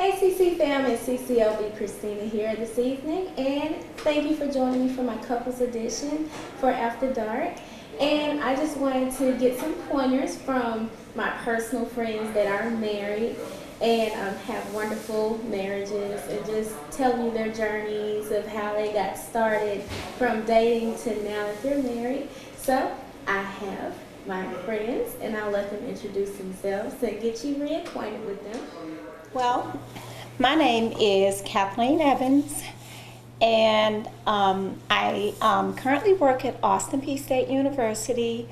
Hey CC fam, it's CCLVCHRISTINA here this evening, and thank you for joining me for my couples edition for After Dark. And I just wanted to get some pointers from my personal friends that are married and have wonderful marriages, and just tell you their journeys of how they got started from dating to now that they're married. So I have my friends, and I'll let them introduce themselves and get you reacquainted with them. Well, my name is Kathleen Evans, and I currently work at Austin Peay State University,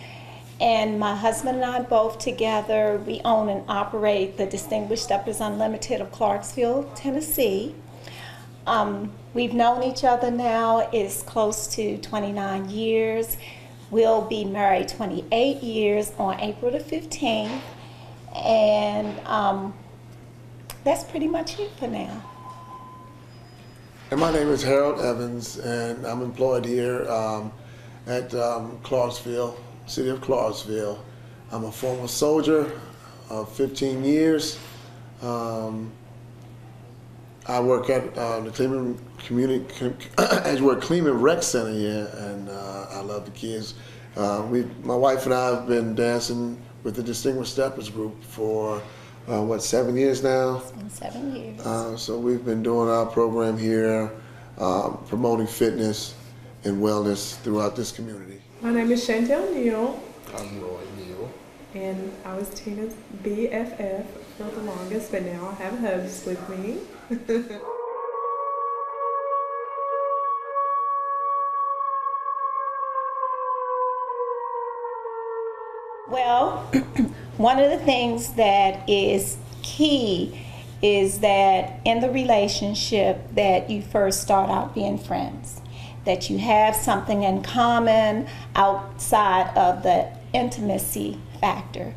and my husband and I both together, we own and operate the Distinguished Steppers Unlimited of Clarksville, Tennessee. We've known each other now is close to 29 years. We'll be married 28 years on April the 15th, and that's pretty much it for now. And my name is Harold Evans, and I'm employed here at Clarksville, city of Clarksville. I'm a former soldier of 15 years. I work at the Cleveland Cleveland Rec Center here, and I love the kids. My wife and I have been dancing with the Distinguished Steppers group for 7 years now? It's been 7 years. So we've been doing our program here, promoting fitness and wellness throughout this community. My name is Neal. I'm Roy Neal. And I was Tina's BFF for the longest, but now I have hubs with me. Well, one of the things that is key is that in the relationship that you first start out being friends, that you have something in common outside of the intimacy factor,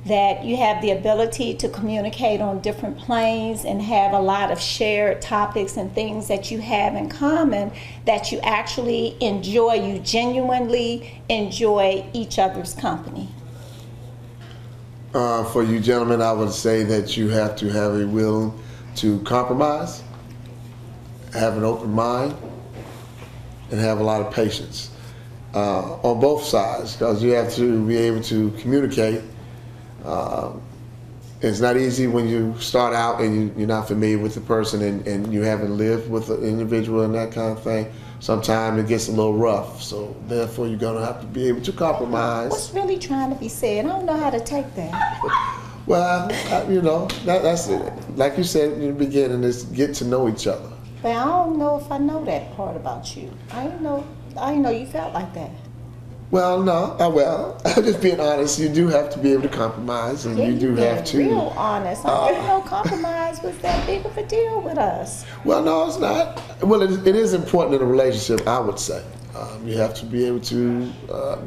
that you have the ability to communicate on different planes and have a lot of shared topics and things that you have in common, that you actually enjoy, you genuinely enjoy each other's company. For you gentlemen, I would say that you have to have a will to compromise, have an open mind, and have a lot of patience on both sides, because you have to be able to communicate. It's not easy when you start out and you're not familiar with the person and you haven't lived with the individual and that kind of thing. Sometimes it gets a little rough, so therefore you're going to have to be able to compromise. What's really trying to be said? I don't know how to take that. Well, that's it. Like you said in the beginning, is get to know each other. But I don't know if I know that part about you. I didn't know you felt like that. Well, no. I'm just being honest. You do have to be able to compromise, and you do have to. Real honest. I didn't know compromise was that big of a deal with us. Well, no, it's not. Well, it is important in a relationship, I would say. You have to be able to,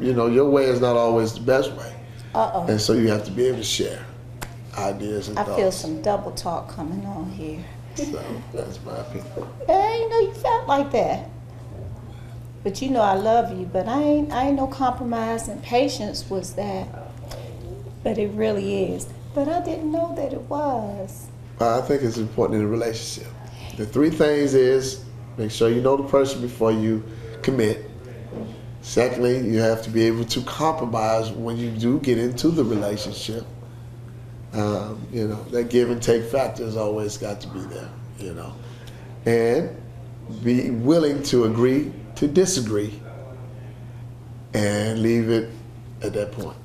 your way is not always the best way. And so you have to be able to share ideas and thoughts. I feel some double talk coming on here. So that's my opinion. I didn't know you felt like that. But you know I love you, but I ain't no compromise, and patience was that. But it really is. But I didn't know that it was. I think it's important in a relationship. The three things is, make sure you know the person before you commit. Secondly, you have to be able to compromise when you do get into the relationship. That give and take factor has always got to be there, And be willing to agree to disagree and leave it at that point.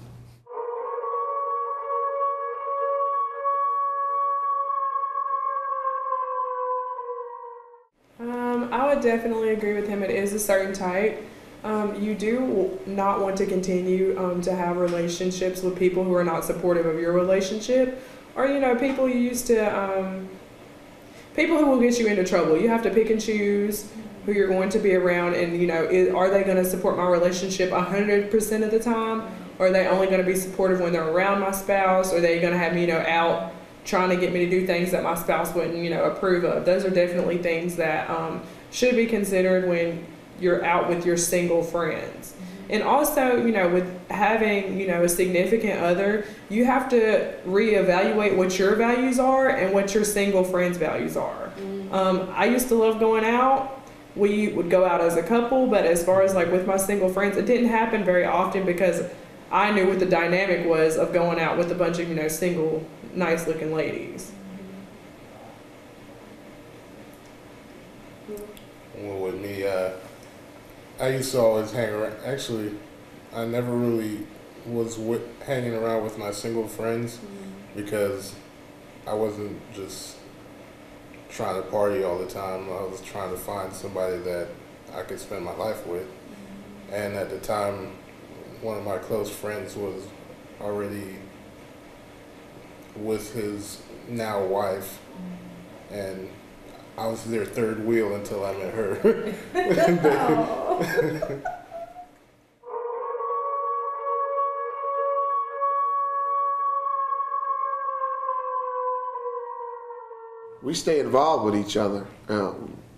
I would definitely agree with him. It is a certain type. You do not want to continue to have relationships with people who are not supportive of your relationship, or people you used to people who will get you into trouble. You have to pick and choose who you're going to be around, and are they going to support my relationship 100% of the time, or are they only going to be supportive when they're around my spouse, or are they going to have me out trying to get me to do things that my spouse wouldn't approve of? Those are definitely things that should be considered when you're out with your single friends. And also, with having, a significant other, you have to reevaluate what your values are and what your single friends' values are. I used to love going out. We would go out as a couple, but as far as like with my single friends, it didn't happen very often because I knew what the dynamic was of going out with a bunch of, single, nice looking ladies. Well, with me, I used to always hang around. Actually, I never really was hanging around with my single friends because I wasn't just trying to party all the time. I was trying to find somebody that I could spend my life with. And at the time, one of my close friends was already with his now wife, and I was their third wheel until I met her. We stay involved with each other.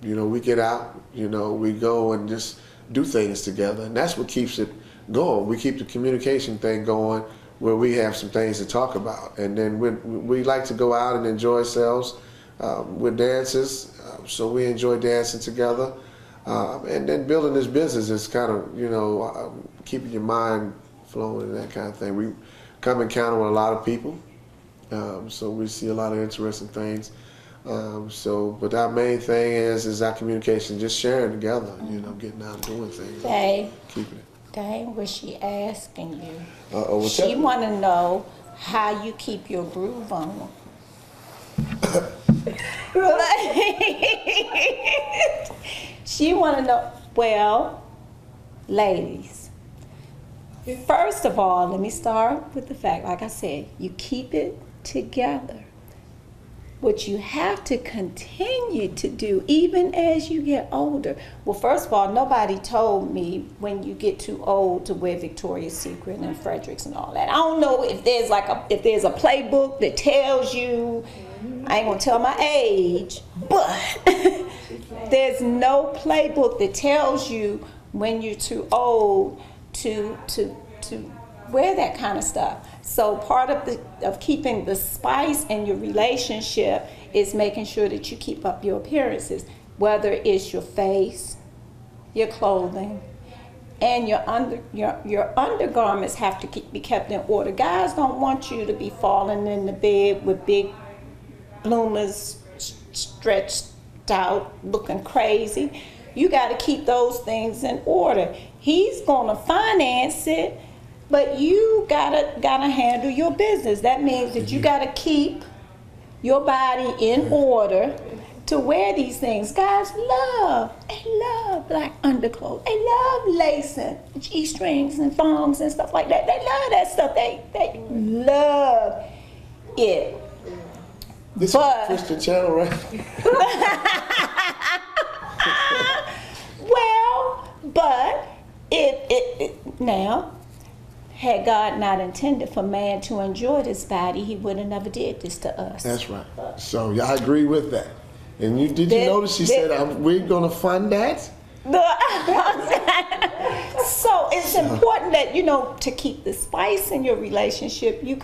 We get out, we go and just do things together, and that's what keeps it going. We keep the communication thing going where we have some things to talk about. And then we like to go out and enjoy ourselves with dances, so we enjoy dancing together. And then building this business is kind of, keeping your mind flowing and that kind of thing. We come encounter with a lot of people, so we see a lot of interesting things. But our main thing is our communication, just sharing together, getting out and doing things. Keeping it. Dang, was she asking you? What's She that? want to know how you keep your groove on. She want to know, well, ladies, first of all, let me start with the fact, like I said, you keep it together. What you have to continue to do, even as you get older. Well, first of all, nobody told me when you get too old to wear Victoria's Secret and Fredericks and all that. I don't know if there's a playbook that tells you. I ain't gonna tell my age, but there's no playbook that tells you when you're too old to wear that kind of stuff. So part of keeping the spice in your relationship is making sure that you keep up your appearances, whether it's your face, your clothing, and your undergarments have to be kept in order. Guys don't want you to be falling in the bed with big bloomers stretched out, looking crazy. You got to keep those things in order. He's gonna finance it, but you gotta handle your business. That means that you gotta keep your body in order to wear these things. Guys love black underclothes. They love lacing, G-strings and thongs and stuff like that. They love that stuff. They love it. This is a Christian channel, right? Well, but it now, had God not intended for man to enjoy this body, he would have never did this to us. That's right. So I agree with that. And did you notice she said, we're going to fund that? So it's important that, to keep the spice in your relationship, you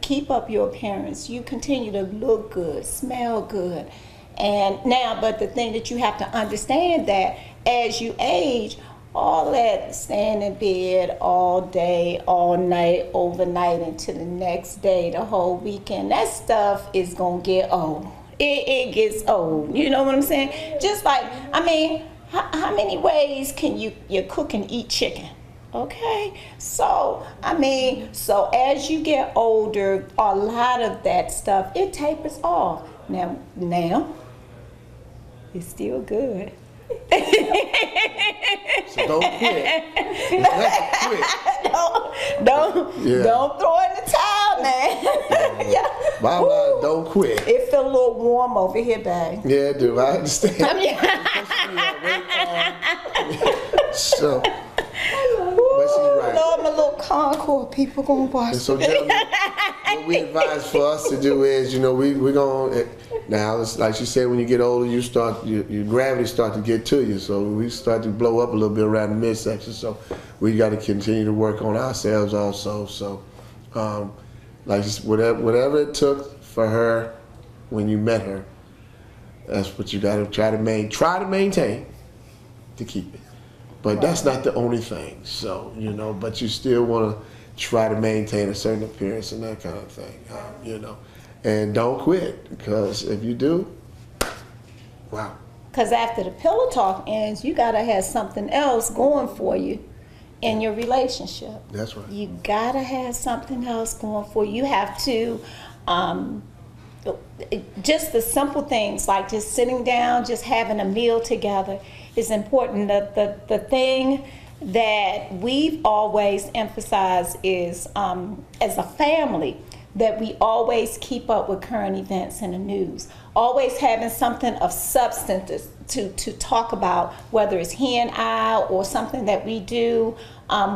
keep up your appearance, you continue to look good, smell good. And now, but the thing that you have to understand that as you age, all that staying in bed all day, all night, overnight, into the next day, the whole weekend, that stuff is going to get old. It gets old. You know what I'm saying? Just like, how many ways can you cook and eat chicken? Okay? So, so as you get older, a lot of that stuff, it tapers off. Now, it's still good. So don't quit. Don't throw in the towel, man. Yeah. Bottom line, don't quit. It feel a little warm over here, babe. Yeah, it do. I understand. So, but she's right. Lord, my little Concord people gonna watch. And so, gentlemen, what we advise for us to do is, we're gonna Now, it's like she said, when you get older, your gravity start to get to you. So we start to blow up a little bit around the midsection. So we got to continue to work on ourselves also. So, like whatever it took for her when you met her, that's what you got to try to maintain to keep it. But that's not the only thing. So but you still want to try to maintain a certain appearance and that kind of thing. And don't quit, because if you do, wow. Because after the pillow talk ends, you got to have something else going for you in your relationship. That's right. You got to have something else going for you. You have to, just the simple things like just sitting down, just having a meal together is important. The thing that we've always emphasized is, as a family, that we always keep up with current events in the news, always having something of substance to talk about, whether it's he and I or something that we do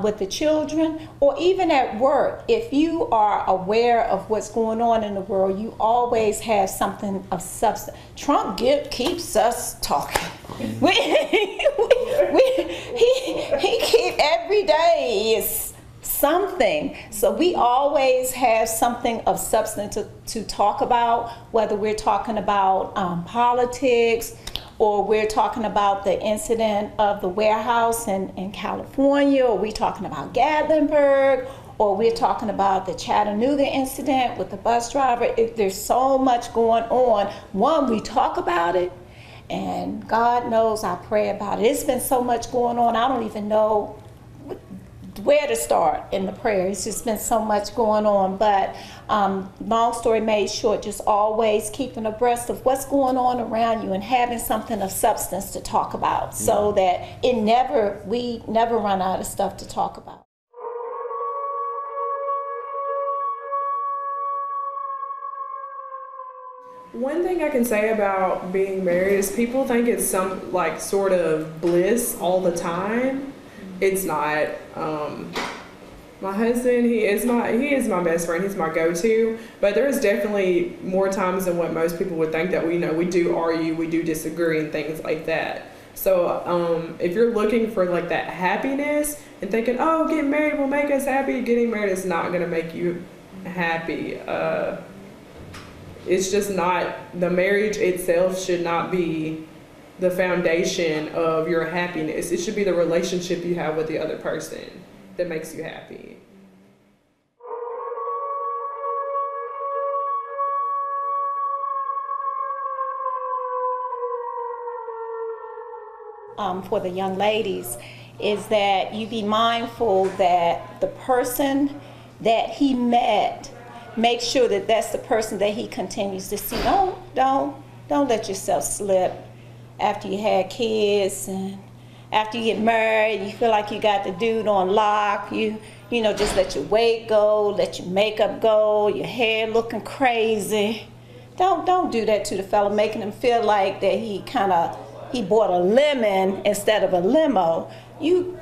with the children, or even at work. If you are aware of what's going on in the world, you always have something of substance. Trump keeps us talking. He keep every day is something. So we always have something of substance to talk about, whether we're talking about politics, or we're talking about the incident of the warehouse in California, or we're talking about Gatlinburg, or we're talking about the Chattanooga incident with the bus driver. There's so much going on. One, we talk about it, and God knows I pray about it. It's been so much going on, I don't even know where to start in the prayer. It's just been so much going on. But long story made short, just always keeping abreast of what's going on around you and having something of substance to talk about, so that we never run out of stuff to talk about. One thing I can say about being married is people think it's some like sort of bliss all the time. It's not. My husband, he is my best friend. He's my go-to. But there's definitely more times than what most people would think that we do argue, we do disagree, and things like that. So if you're looking for like that happiness and thinking, oh, getting married will make us happy, getting married is not going to make you happy. It's just not. The marriage itself should not be the foundation of your happiness. It should be the relationship you have with the other person that makes you happy. For the young ladies, is that you be mindful that the person that he met, make sure that that's the person that he continues to see. Don't let yourself slip after you had kids and after you get married. You feel like you got the dude on lock. You just let your weight go, let your makeup go, your hair looking crazy. Don't do that to the fella, making him feel like that he bought a lemon instead of a limo. You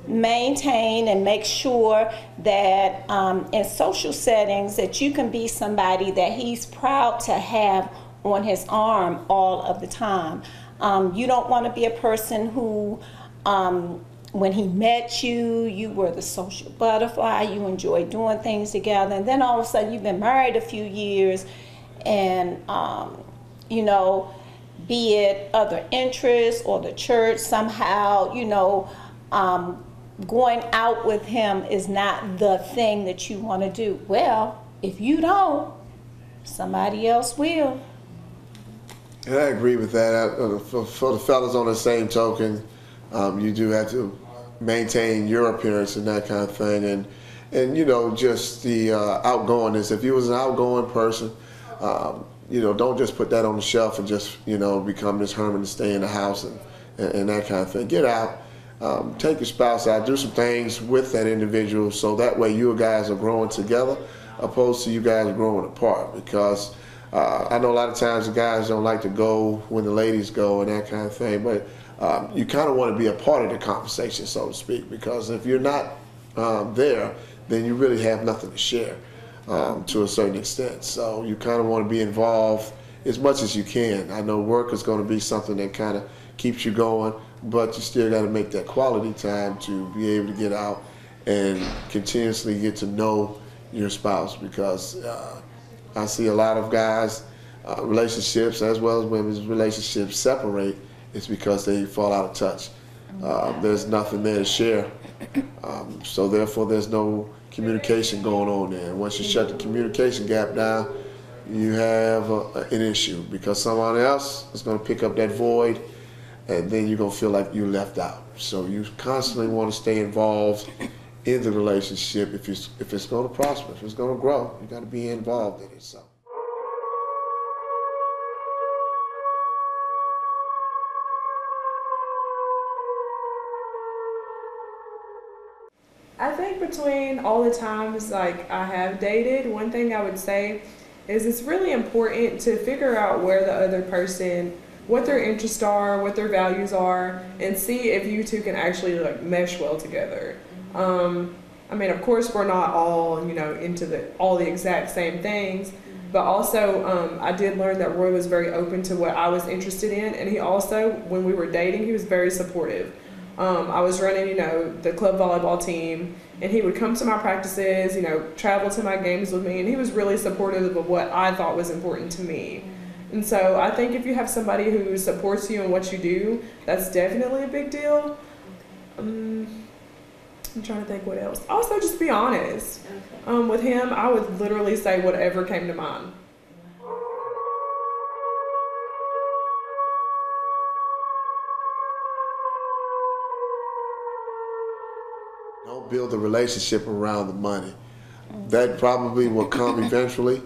maintain and make sure that in social settings that you can be somebody that he's proud to have on his arm all of the time. You don't want to be a person who, when he met you, you were the social butterfly, you enjoyed doing things together, and then all of a sudden you've been married a few years, and be it other interests or the church somehow, going out with him is not the thing that you want to do. Well, if you don't, somebody else will. And I agree with that. For the fellas on the same token, you do have to maintain your appearance and that kind of thing. And just the outgoingness. If you was an outgoing person, don't just put that on the shelf and just, become this hermit and stay in the house and that kind of thing. Get out, take your spouse out, do some things with that individual, so that way you guys are growing together opposed to you guys growing apart. Because I know a lot of times the guys don't like to go when the ladies go and that kind of thing, but you kind of want to be a part of the conversation, so to speak, because if you're not there, then you really have nothing to share to a certain extent. So you kind of want to be involved as much as you can. I know work is going to be something that kind of keeps you going, but you still got to make that quality time to be able to get out and continuously get to know your spouse, because I see a lot of guys, relationships as well as women's relationships separate. It's because they fall out of touch. There's nothing there to share. So therefore there's no communication going on there. And once you shut the communication gap down, you have an issue, because someone else is going to pick up that void, and then you're going to feel like you're left out. So you constantly want to stay involved in the relationship. If it's going to prosper, if it's going to grow, you got to be involved in it. So. I think between all the times like I have dated, one thing I would say is it's really important to figure out where the other person, what their interests are, what their values are, and see if you two can actually like mesh well together. I mean, of course, we're not all, you know, into all the exact same things, but also I did learn that Roy was very open to what I was interested in, and he also, when we were dating, he was very supportive. I was running, you know, the club volleyball team, and he would come to my practices, you know, travel to my games with me, and he was really supportive of what I thought was important to me. And so I think if you have somebody who supports you in what you do, that's definitely a big deal. I'm trying to think what else. Also, just be honest. With him, I would literally say whatever came to mind. Don't build a relationship around the money. That probably will come eventually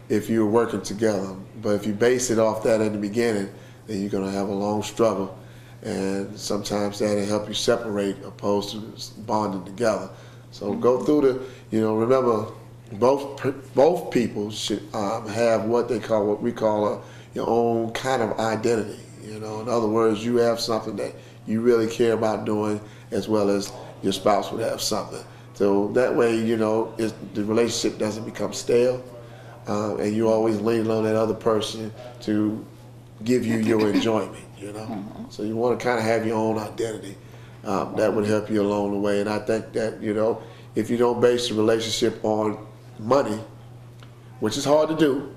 if you're working together. But if you base it off that in the beginning, then you're going to have a long struggle. And sometimes that'll help you separate opposed to bonding together. So go through the, you know, remember both people should have what we call your own kind of identity. You know, in other words, you have something that you really care about doing, as well as your spouse would have something. So that way, you know, the relationship doesn't become stale, and you always lean on that other person to give you your enjoyment, you know. So you want to kind of have your own identity. That would help you along the way. And I think that, you know, if you don't base the relationship on money, which is hard to do,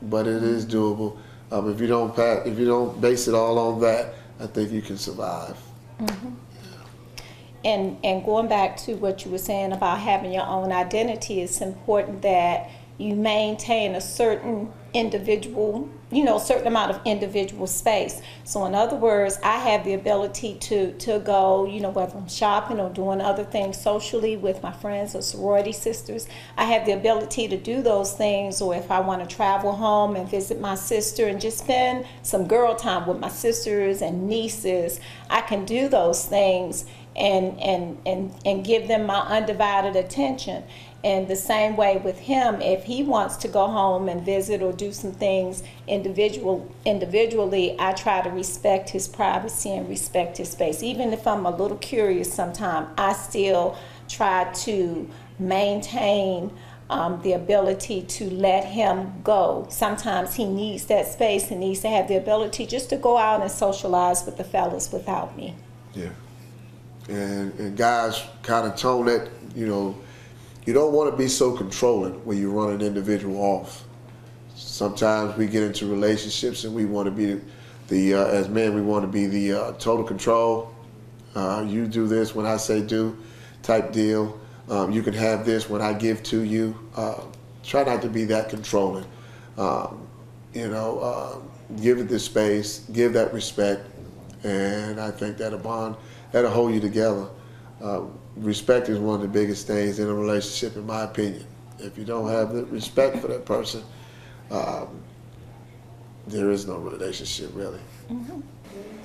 but it is doable. If you don't base it all on that, I think you can survive. And going back to what you were saying about having your own identity, it's important that you maintain a certain individual, you know, a certain amount of individual space. So in other words, I have the ability to go, you know, whether I'm shopping or doing other things socially with my friends or sorority sisters, I have the ability to do those things. Or if I want to travel home and visit my sister and just spend some girl time with my sisters and nieces, I can do those things and give them my undivided attention. And the same way with him, if he wants to go home and visit or do some things individually, I try to respect his privacy and respect his space. Even if I'm a little curious sometimes, I still try to maintain the ability to let him go. Sometimes he needs that space and needs to have the ability just to go out and socialize with the fellas without me. Yeah. And guys kind of tone that, you know, you don't want to be so controlling when you run an individual off. Sometimes we get into relationships and we want to be as men, we want to be the total control. You do this when I say do type deal. You can have this when I give to you. Try not to be that controlling. You know, give it the space, give that respect, and I think that'll hold you together. Respect is one of the biggest things in a relationship, in my opinion. If you don't have the respect for that person, there is no relationship, really. Very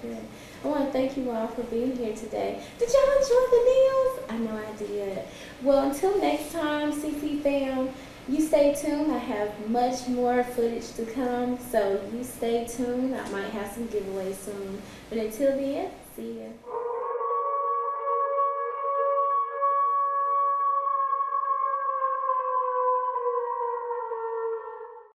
good. I want to thank you all for being here today. Did y'all enjoy the Neals? I know I did. Well, until next time, CC fam, you stay tuned. I have much more footage to come, so you stay tuned. I might have some giveaways soon. But until then, see ya.